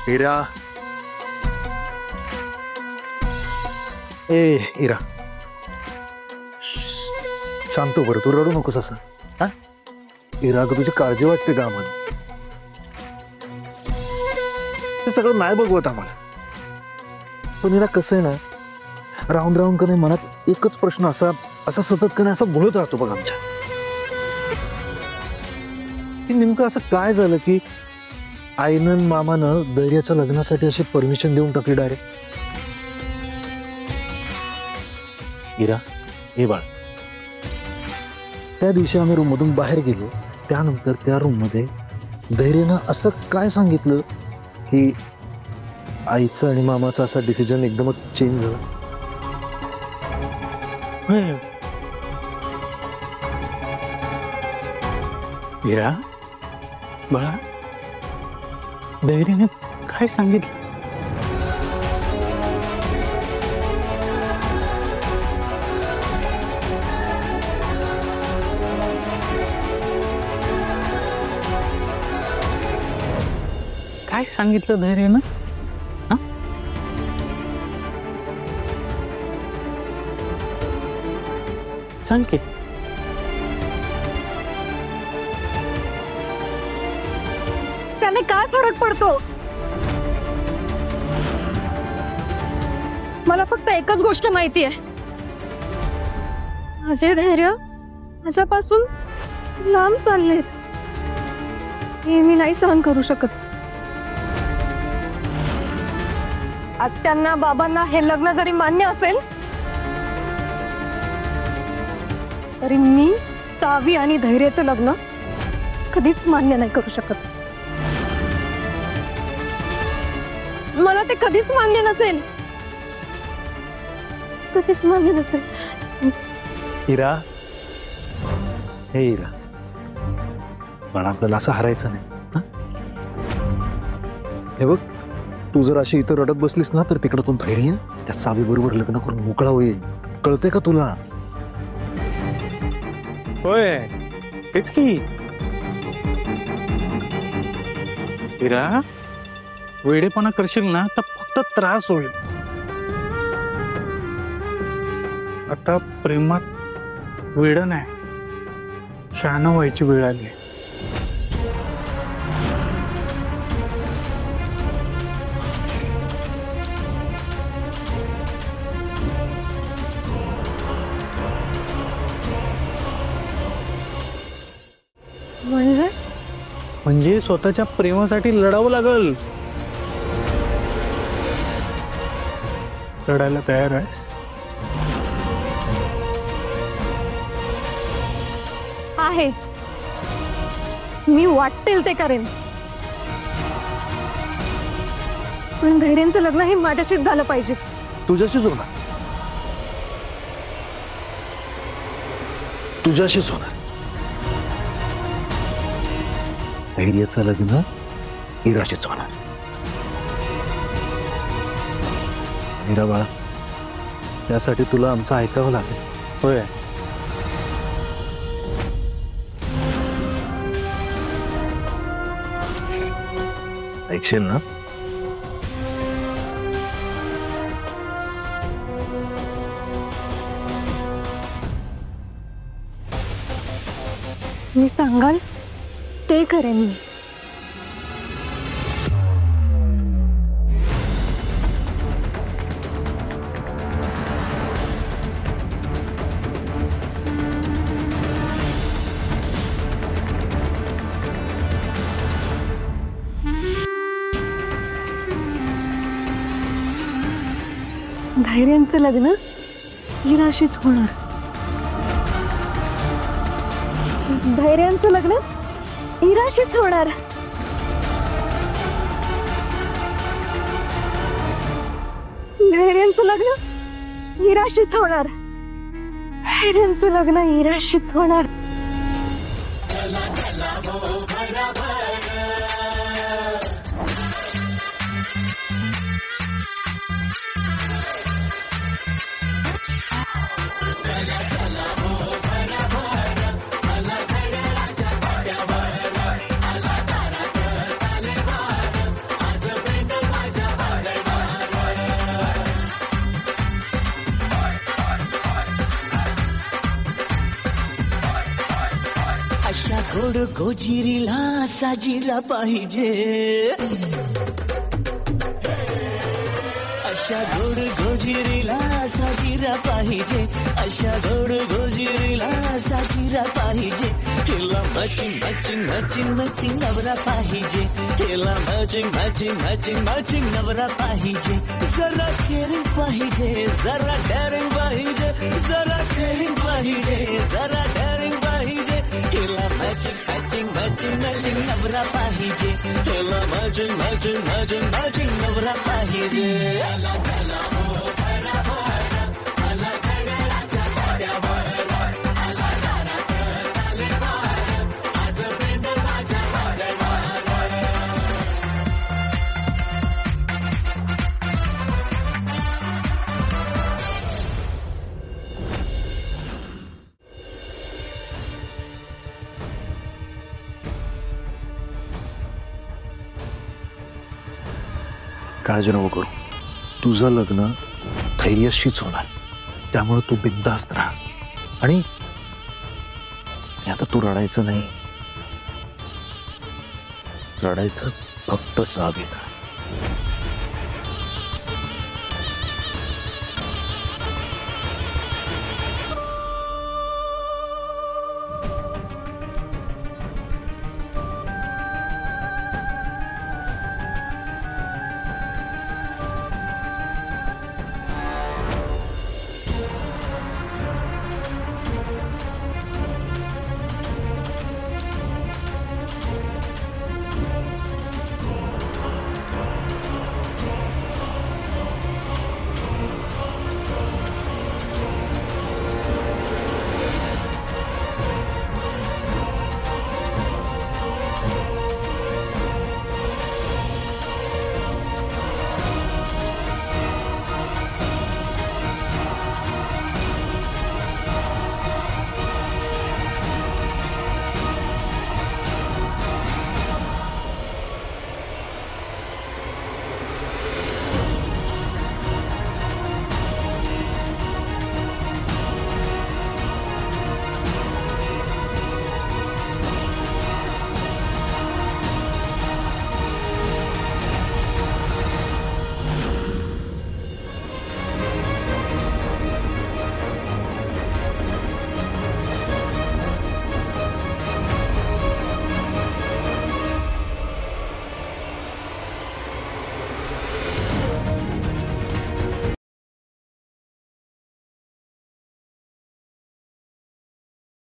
इरा, ए इरा, शांत हो बरं, तू रडू नकोस असं. हा इरा, अगं तुझी काळजी वाटते का आम्हाला? हे सगळं नाही बघवत आम्हाला. पण इरा कसं आहे ना, राहून राहून का नाही मनात एकच प्रश्न असा असा सतत का नाही असा बोलत राहतो बघ आमच्या, की नेमकं असं काय झालं की आईनं मामानं धैर्याच्या लग्नासाठी अशी परमिशन देऊन टाकली डायरेक्ट. इरा, हे बाळ, त्या दिवशी आम्ही रूम मधून बाहेर गेलो, त्यानंतर त्या रूम मध्ये धैर्यानं असं काय सांगितलं की आईचं आणि मामाचं असा डिसिजन एकदमच चेंज झाला. इरा, बाळा, धैर्याने काय सांगितलं? काय सांगितलं धैर्यानं? हा, सांग की. त्याने काय फरक पडतो? मला फक्त एकच गोष्ट माहिती आहे, माझे धैर्य माझ्यापासून लांब चाललेत. हे मी नाही सहन करू शकत. आत्यांना बाबांना हे लग्न जरी मान्य असेल तरी मी सावी आणि धैर्याचं लग्न कधीच मान्य नाही करू शकत. मला ते कधीच मान्य नसेल, कधीच मान्य नसेल. इरा, हे इरा, पण आपल्याला असं हारायचं नाही. हा? हे बघ, तू जर अशी इथं रडत बसलीस ना तर तिकडं धैर्य त्या सावी बरोबर लग्न करून मोकळा होईल. कळतंय का तुला? होय, तेच की. इरा, वेडेपणा करशील ना तर फक्त त्रास होईल. आता प्रेमात वेड नाही, शहाणं व्हायची वेळ आली. म्हणजे स्वतःच्या प्रेमासाठी लढावं लागल. लढायला तयार आहेस? आहे, मी वाटेल ते करेन. पण धैर्यांचं लग्न हे माझ्याशीच झालं पाहिजे. तुझ्याशीच होणार, तुझ्याशीच होणार. धैर्याचं लग्न इराशीच होणार. इरा बाळा, त्यासाठी तुला आमचं ऐकावं लागेल. होय, ऐकशील ना? मी सांगाल ते करेन मी. धैर्यांचं लग्न इराशीच होणार. धैर्यांचं लग्न इराशीच होणार. धैर्यांचं लग्न इराशीच होणार. धैर्यांचं लग्न इराशीच होणार. गोड गोजिरीला साजीला पाहिजे, अशा गोड गोजिरीला साजीरा पाहिजे, अशा गोड गोजिरीला साजीरा पाहिजे. तिला मॅचिंग मॅचिंग मॅचिंग मॅचिंग नवरा पाहिजे, तिला मॅचिंग मॅचिंग मॅचिंग मॅचिंग नवरा पाहिजे. जरा केअरिंग पाहिजे, जरा डेअरिंग पाहिजे, जरा केअरिंग पाहिजे, जरा डेअरिंग पाहिजे. तिला मॅचिंग मॅचिंग मॅचिंग मॅचिंग नवरा पाहिजे, तिला मॅचिंग मॅचिंग मॅचिंग मॅचिंग नवरा पाहिजे. काळजी नको करू, तुझं लग्न धैर्यशीच होणार, त्यामुळे तू बिनधास्त राहा. आणि आता तू रडायचं नाही, रडायचं फक्त सावीनं.